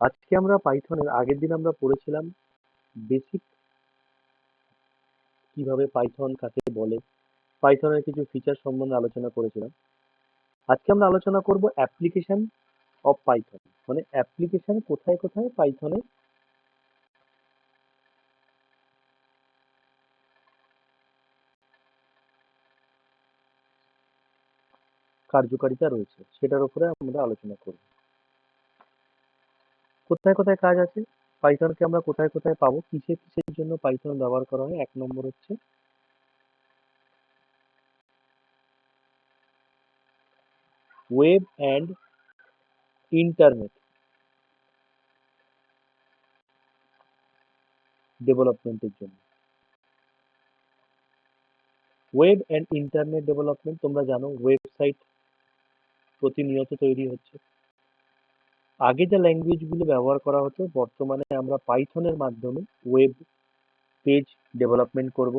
আজকে আমরা পাইথনের আগের দিন আমরা পড়েছিলাম বেসিক কিভাবে পাইথন কাকে বলে, পাইথনের কিছু ফিচার সম্বন্ধে আলোচনা করেছিলাম। আজকে আমরা আলোচনা করব অ্যাপ্লিকেশন অফ পাইথন, মানে অ্যাপ্লিকেশন কোথায় কোথায় পাইথনের কার্যকারিতা রয়েছে সেটার উপরে আমরা আলোচনা করব। কোথায় কোথায় কাজ আছে, পাইথনকে আমরা কোথায় কোথায় পাবো, কিসের কিসের জন্য পাইথন ব্যবহার করা হয়। এক নম্বর হচ্ছে ওয়েব অ্যান্ড ইন্টারনেট ডেভেলপমেন্টের জন্য। ওয়েব অ্যান্ড ইন্টারনেট ডেভেলপমেন্ট, তোমরা জানো ওয়েবসাইট প্রতিনিয়ত তৈরি হচ্ছে। আগে যে ল্যাঙ্গুয়েজ গুলো ব্যবহার করা হতো, বর্তমানে আমরা পাইথনের মাধ্যমে ওয়েব পেজ ডেভেলপমেন্ট করব।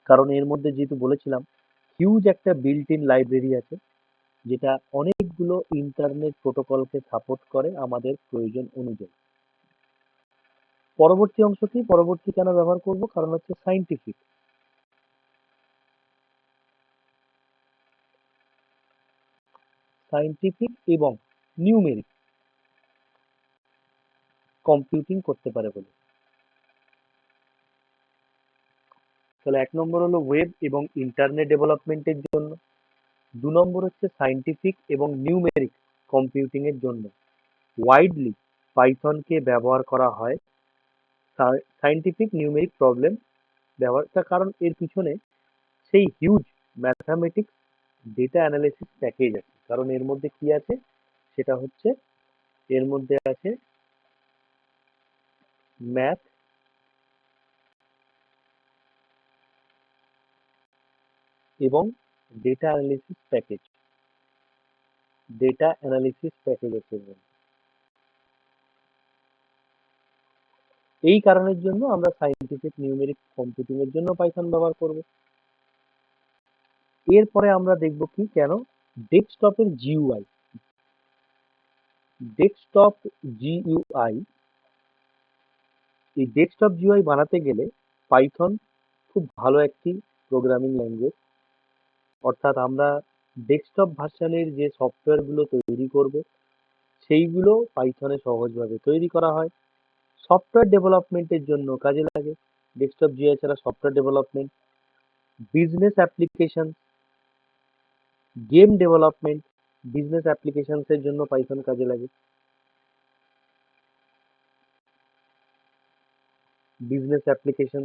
কারণ এর মধ্যে যেহেতু বলেছিলাম হিউজ একটা বিল্ট ইন লাইব্রেরি আছে, যেটা অনেকগুলো ইন্টারনেট প্রোটোকলকে সাপোর্ট করে আমাদের প্রয়োজন অনুযায়ী। পরবর্তী অংশ কি, পরবর্তী কেন ব্যবহার করব, কারণ হচ্ছে সাইন্টিফিক সাইন্টিফিক এবং নিউমেরিক কম্পিউটিং করতে পারে বলে। তাহলে এক নম্বর হলো ওয়েব এবং ইন্টারনেট ডেভেলপমেন্টের জন্য, দু নম্বর হচ্ছে সাইন্টিফিক এবং নিউমেরিক কম্পিউটিং এর জন্য ওয়াইডলি পাইথনকে ব্যবহার করা হয়। সাইন্টিফিক নিউমেরিক প্রবলেম ব্যবহার, তার কারণ এর পিছনে সেই huge mathematics data analysis package আছে। কারণ এর মধ্যে কি আছে, সেটা হচ্ছে এর মধ্যে আছে ম্যাথ এবং data analysis package, data analysis package আছে এর মধ্যে। এই কারণের জন্য আমরা সাইন্টিফিক নিউমেরিক কম্পিউটিং এর জন্য পাইথন ব্যবহার করব। এরপরে আমরা দেখব কি, কেন ডেস্কটপের জিইউআই, ডেস্কটপ জিইউআই, এই ডেস্কটপ জিইউআই বানাতে গেলে পাইথন খুব ভালো একটি প্রোগ্রামিং ল্যাঙ্গুয়েজ। অর্থাৎ আমরা ডেস্কটপ ভার্সনের যে সফটওয়্যার গুলো তৈরি করব, সেইগুলো পাইথনে সহজভাবে তৈরি করা হয়। সফটওয়্যার ডেভেলপমেন্টের জন্য কাজে লাগে ডেস্কটপ জিইউআই ছাড়া। Software development, business application, game development, business applications এর জন্য পাইথন কাজে লাগে। বিজনেস অ্যাপ্লিকেশন,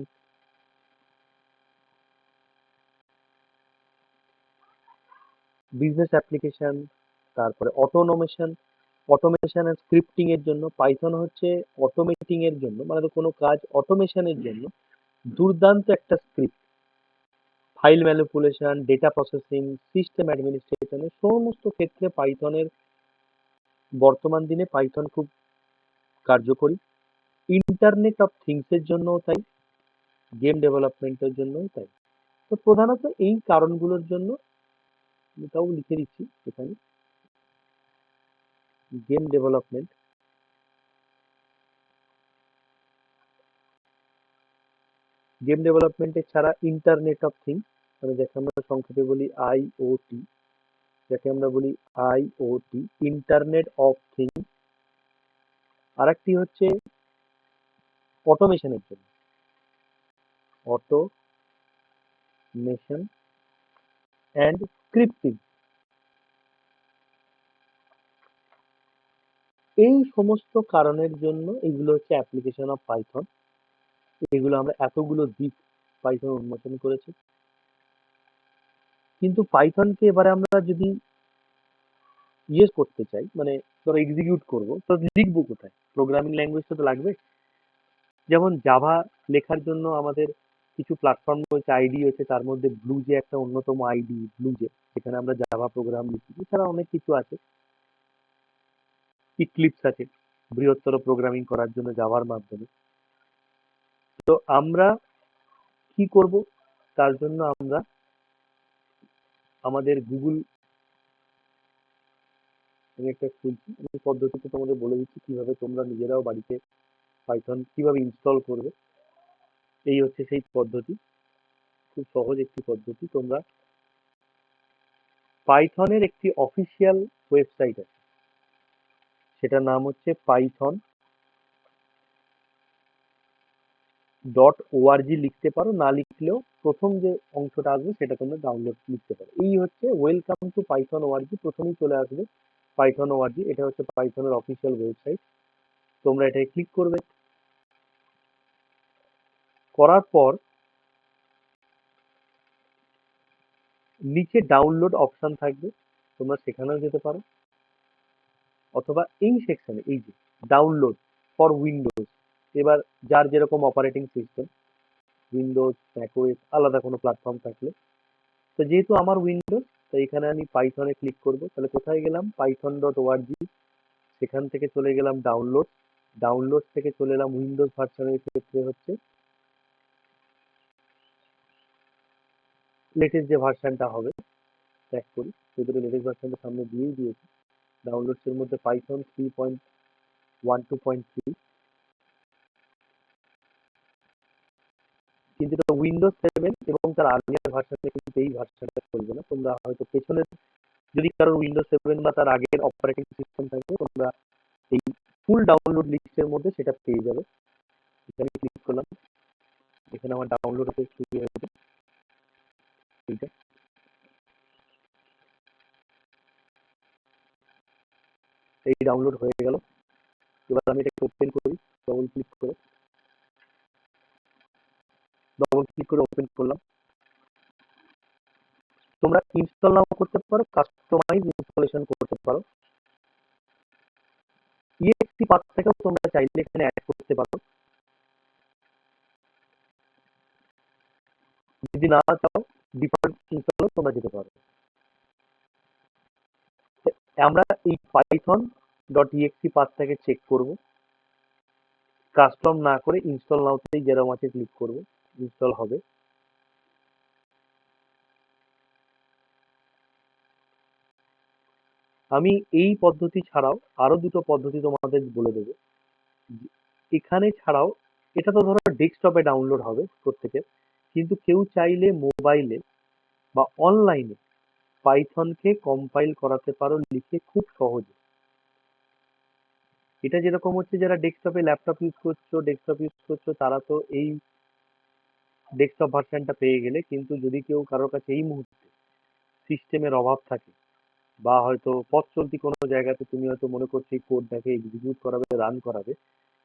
বিজনেস অ্যাপ্লিকেশন, তারপরে অটোমেশন, অটোমেশন এন্ড স্ক্রিপ্টিং এর জন্য পাইথন হচ্ছে অটোমেটিং এর জন্য, মানে কোনো কাজ অটোমেশনের জন্য দুর্দান্ত একটা script. File manipulation, data processing, system অ্যাডমিনিস্ট্রেশনের সমস্ত ক্ষেত্রে পাইথনের বর্তমান দিনে পাইথন খুব কার্যকরী। ইন্টারনেট অফ থিংস এর জন্যও তাই, গেম ডেভেলপমেন্টের জন্যও তাই। তো প্রধানত এই কারণগুলোর জন্য, এটাও লিখে দিচ্ছি এখানে, গেম ডেভেলপমেন্ট, গেম ডেভেলপমেন্টের ছাড়া ইন্টারনেট অফ থিংস, মানে যাকে আমরা সংক্ষেপে বলি আইওটি, যাকে আমরা বলি আইওটি, ইন্টারনেট অফ থিংস। আর একটি হচ্ছে অটোমেশনের জন্য, অটোমেশন অ্যান্ড স্ক্রিপ্টিং। এই সমস্ত কারণের জন্য এগুলো হচ্ছে অ্যাপ্লিকেশন অফ পাইথন। এগুলো আমরা এতগুলো দিক পাইথন উন্মোচন করেছি। কিন্তু পাইথনকে এবারে আমরা যদি ইয়ে করতে চাই, মানে ধরো এক্সিকিউট করবো, তো লিখবো কোথায়? প্রোগ্রামিং ল্যাঙ্গুয়েজ তো লাগবে। যেমন জাভা লেখার জন্য আমাদের কিছু প্ল্যাটফর্ম রয়েছে, আইডি রয়েছে, তার মধ্যে ব্লুজে একটা অন্যতম আইডি, ব্লুজে, যেখানে আমরা জাভা প্রোগ্রাম লিখি। এছাড়া অনেক কিছু আছে, ইক্লিপস আছে বৃহত্তর প্রোগ্রামিং করার জন্য জাভার মাধ্যমে। তো আমরা কি করব, তার জন্য আমরা আমাদের গুগল আমি একটা খুলছি, আমি পদ্ধতিতে তোমাদের বলে দিচ্ছি কিভাবে তোমরা নিজেরাও বাড়িতে পাইথন কিভাবে ইনস্টল করবে। এই হচ্ছে সেই পদ্ধতি, খুব সহজ একটি পদ্ধতি। তোমরা পাইথনের একটি অফিসিয়াল ওয়েবসাইট আছে, সেটার নাম হচ্ছে python.org। লিখতে পারো, না লিখলেও প্রথম যে অংশটা আসবে সেটা তোমরা ডাউনলোড লিখতে পারো। এই হচ্ছে ওয়েলকাম টু পাইথন ওআরজি, প্রথমেই চলে আসবে পাইথন ওআরজি। এটা হচ্ছে পাইথনের অফিসিয়াল ওয়েবসাইট। তোমরা এটাকে ক্লিক করবে, করার পর নিচে ডাউনলোড অপশন থাকবে, তোমরা সেখানেও যেতে পারো, অথবা এই সেকশনে এই যে ডাউনলোড ফর উইন্ডোজ। এবার যার যেরকম অপারেটিং সিস্টেম, উইন্ডোজ, ম্যাকওএস, আলাদা কোনো প্ল্যাটফর্ম থাকলে, তো যেহেতু আমার উইন্ডোজ, তো এখানে আমি পাইথনে ক্লিক করব। তাহলে কোথায় গেলাম, python.org, সেখান থেকে চলে গেলাম ডাউনলোড, ডাউনলোড থেকে চলে এলাম উইন্ডোজ ভার্সনের ক্ষেত্রে হচ্ছে লেটেস্ট যে ভার্সনটা হবে, চেক করি, সেগুলো লেটেস্ট ভার্সনটা সামনে দিয়েই দিয়েছি। ডাউনলোডস এর মধ্যে পাইথন 3.12.3, কিন্তু এটা উইন্ডোজ 7 এবং তার আর্লিয়ার ভার্সনে কিন্তু এই ভার্সনটা চলবে না। তোমরা হয়তো পেছনের, যদি কারোর উইন্ডোজ 7 বা তার আগের অপারেটিং সিস্টেম থাকে, তোমরা এই ফুল ডাউনলোড লিস্টের মধ্যে সেটা পেয়ে যাবে। এখানে ক্লিক করলাম, এখানে আমার ডাউনলোড হতে শুরু হয়ে যাবে। এইটা এই ডাউনলোড হয়ে গেল। এবার আমি এটাকে ওপেন করি, ডবল ক্লিক করে, ডবল ক্লিক করে ওপেন করলাম। তোমরা ইনস্টল নাও করতে পারো, কাস্টমাইজ ইনস্টলেশন করতে পারো। ইএক্সটি পাথ থেকেও তোমরা চাইলে এখানে অ্যাড করতে পারো। যদি না চাও, ডিফল্ট ইনস্টল তোমরা যেতে পারো। আমরা এই python.exe পাথটাকে চেক করব, কাস্টম না করে ইনস্টল নাওতেই যেরকম আছে ক্লিক করব, ইনস্টল হবে। আমি এই পদ্ধতি ছাড়াও আরো দুটো পদ্ধতি তোমাদের বলে দেবো। এখানে ছাড়াও, এটা তো ধরো ডেস্কটপে ডাউনলোড হবে প্রত্যেকের, কিন্তু কেউ চাইলে মোবাইলে বা অনলাইনে পাইথনকে কম্পাইল করাতে পারো লিখে, খুব সহজে। এটা যেরকম হচ্ছে যারা ডেস্কটপে ডেস্কটপ ইউজ করছো, তারা তো এই ডেস্কটপ ভার্সনটা পেয়ে গেলে, কিন্তু যদি কেউ কারোর কাছে এই মুহূর্তে সিস্টেমের অভাব থাকে, বা হয়তো পথ চলতি কোনো জায়গাতে তুমি হয়তো মনে করছো এই কোডটাকে এক্সিকিউট করাবে, রান করাবে,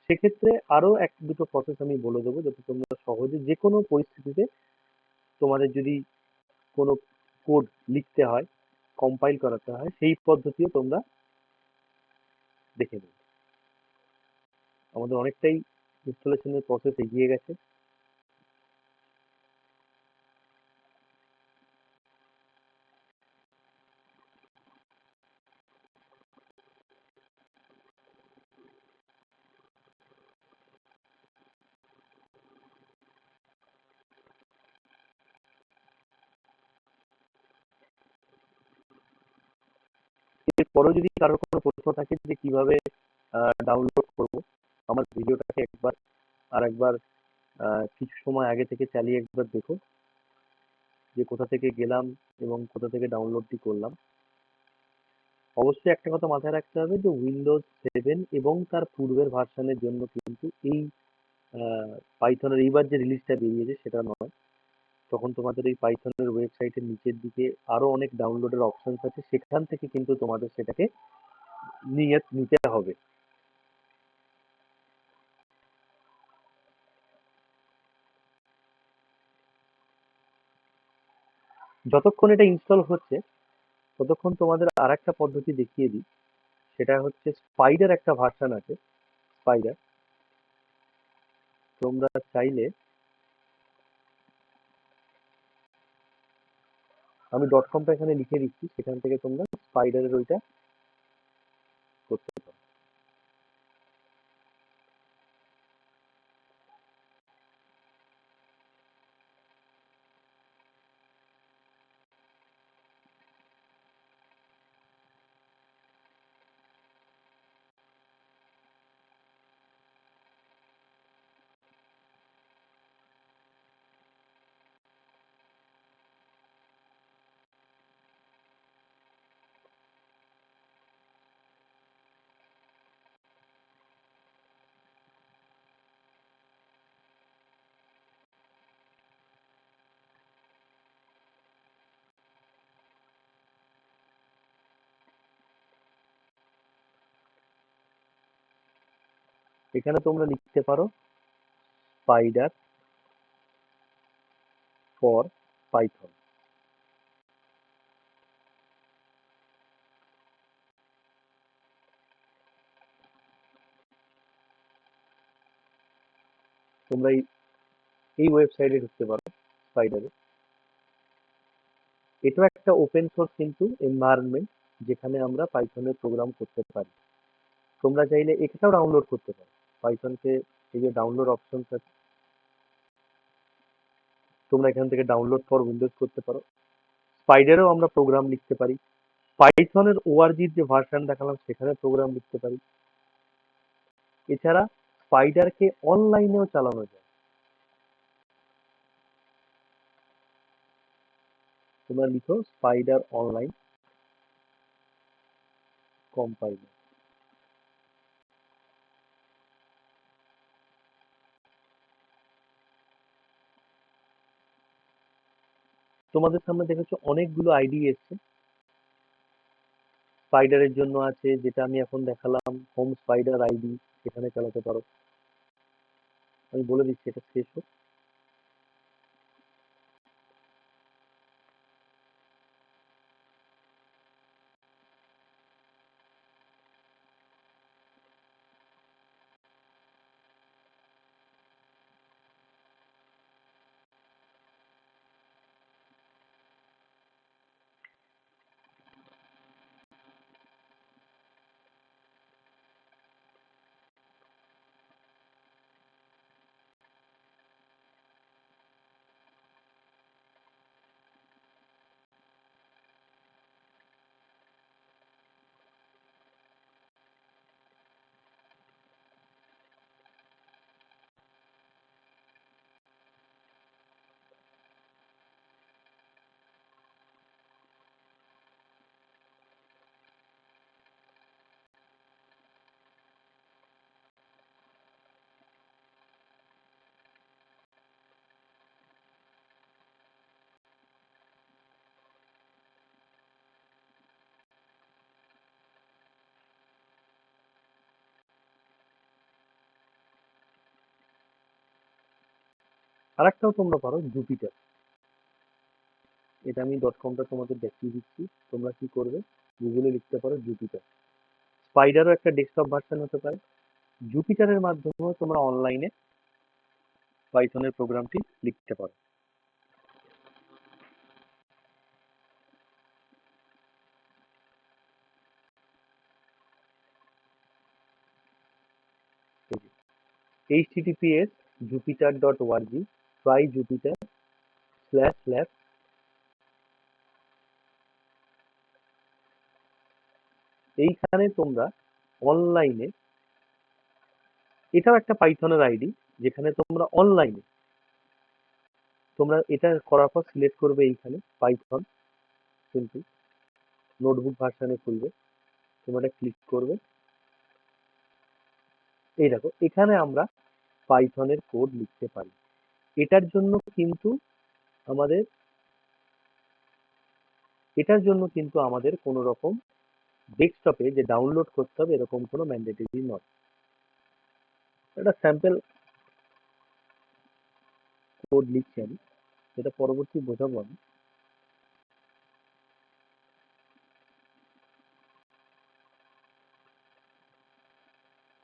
সেক্ষেত্রে আরো এক দুটো প্রসেস আমি বলে দেবো, যাতে তোমরা সহজে যে কোনো পরিস্থিতিতে, তোমাদের যদি কোনো কোড লিখতে হয়, কম্পাইল করাতে হয়, সেই পদ্ধতিও তোমরা দেখে নেবে। আমাদের অনেকটাই ইনস্টলেশনের প্রসেস এগিয়ে গেছে। এরপরেও যদি কারোর কোনো প্রশ্ন থাকে যে কিভাবে ডাউনলোড করব, আমার ভিডিওটাকে আরেকবার কিছু সময় আগে থেকে চালিয়ে একবার দেখো, যে কোথা থেকে গেলাম এবং কোথা থেকে ডাউনলোডটি করলাম। অবশ্যই একটা কথা মাথায় রাখতে হবে, যে উইন্ডোজ 7 এবং তার পূর্বের ভার্সনের জন্য কিন্তু এই পাইথনের এইবার যে রিলিজটা বেরিয়েছে সেটা নয়। তখন তোমাদের এই পাইথনের ওয়েবসাইটের নিচের দিকে আরো অনেক ডাউনলোডের অপশনস আছে, সেখান থেকে কিন্তু তোমাদের সেটাকে নিতে হবে। যতক্ষণ এটা ইনস্টল হচ্ছে, ততক্ষণ তোমাদের আর একটা পদ্ধতি দেখিয়ে দিই। সেটা হচ্ছে স্পাইডার, একটা ভার্সন আছে স্পাইডার। তোমরা চাইলে, আমি ডট কমটা এখানে লিখে দিচ্ছি, সেখান থেকে তোমরা স্পাইডারের ওইটা করতে পারো। এখানে তোমরা লিখতে পারো স্পাইডার ফর পাইথন। তোমরা এই ওয়েবসাইটে ঢুকতে পারো স্পাইডারে। এটাও একটা ওপেন সোর্স কিন্তু এনভায়রনমেন্ট, যেখানে আমরা পাইথনের প্রোগ্রাম করতে পারি। তোমরা চাইলে এটাও ডাউনলোড করতে পারো পাইথনকে। এই যে ডাউনলোড অপশন আছে, তোমরা এখান থেকে ডাউনলোড ফর উইন্ডোজ করতে পারো। স্পাইডারেও আমরা প্রোগ্রাম লিখতে পারি। পাইথনের ওআরজির যে ভার্সন দেখালাম সেখানে প্রোগ্রাম লিখতে পারি। এছাড়া স্পাইডারকে অনলাইনেও চালানো যায়। তোমরা লিখো স্পাইডার অনলাইন কম্পাইলার। তোমাদের সামনে দেখেছো অনেকগুলো আইডি এসছে। স্পাইডারের জন্য আছে, যেটা আমি এখন দেখালাম, হোম স্পাইডার আইডি, এখানে চালাতে পারো। আমি বলে দিচ্ছি এটা শেষ হোক। আরেকটাও তোমরা পারো, জুপিটার। এটা আমি ডট কমটা তোমাদের দেখিয়ে দিচ্ছি। তোমরা কি করবে, গুগলে লিখতে পারো জুপিটার। স্পাইডারও একটা ডেস্কটপ ভার্সন হতে পারে। জুপিটারের মাধ্যমেও তোমরা অনলাইনে পাইথনের প্রোগ্রামটি লিখতে পারো। https jupyter.org try jupyter // এইখানে তোমরা অনলাইনে, এটাও একটা পাইথনের আইডি, যেখানে তোমরা অনলাইনে, তোমরা এটা করার পর সিলেক্ট করবে এইখানে পাইথন, কিন্তু নোটবুক ভার্সনে খুলবে, তোমরা এটা ক্লিক করবে। এই দেখো এখানে আমরা পাইথনের কোড লিখতে পারি। এটার জন্য কিন্তু আমাদের কোনো রকম ডেস্কটপে যে ডাউনলোড করতে হবে এরকম কোনো ম্যান্ডেটরি নয়। একটা স্যাম্পল কোড লিখছি আমি, যেটা পরবর্তী বোঝাবো আমি।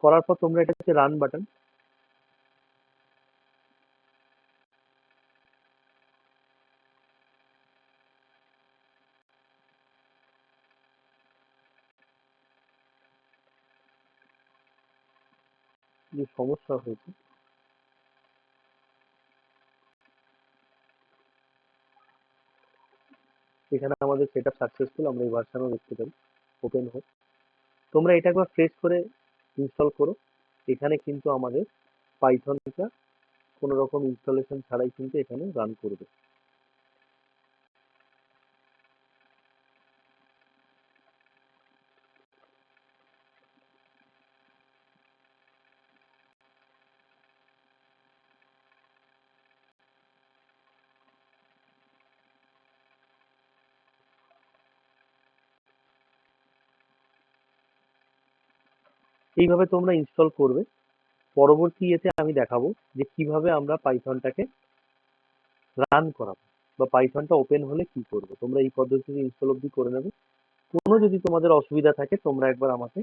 করার পর তোমরা এটা হচ্ছে রান বাটন, যে সমস্যা হয়েছে এখানে আমাদের সেটআপ সাকসেসফুল, আমরা এই ভার্সনও দেখতে পারি। ওপেন হোক, তোমরা এটা একবার ফ্রেশ করে ইনস্টল করো। এখানে কিন্তু আমাদের পাইথনটা কোনো রকম ইনস্টলেশন ছাড়াই কিন্তু এখানে রান করবে। এইভাবে তোমরা ইনস্টল করবে। পরবর্তী এতে আমি দেখাবো যে কিভাবে আমরা পাইথনটাকে রান করাবো বা পাইথনটা ওপেন হলে কি করবো। তোমরা এই পদ্ধতিতে ইনস্টল অব্দি করে নেবে। কোনো যদি তোমাদের অসুবিধা থাকে তোমরা একবার আমাকে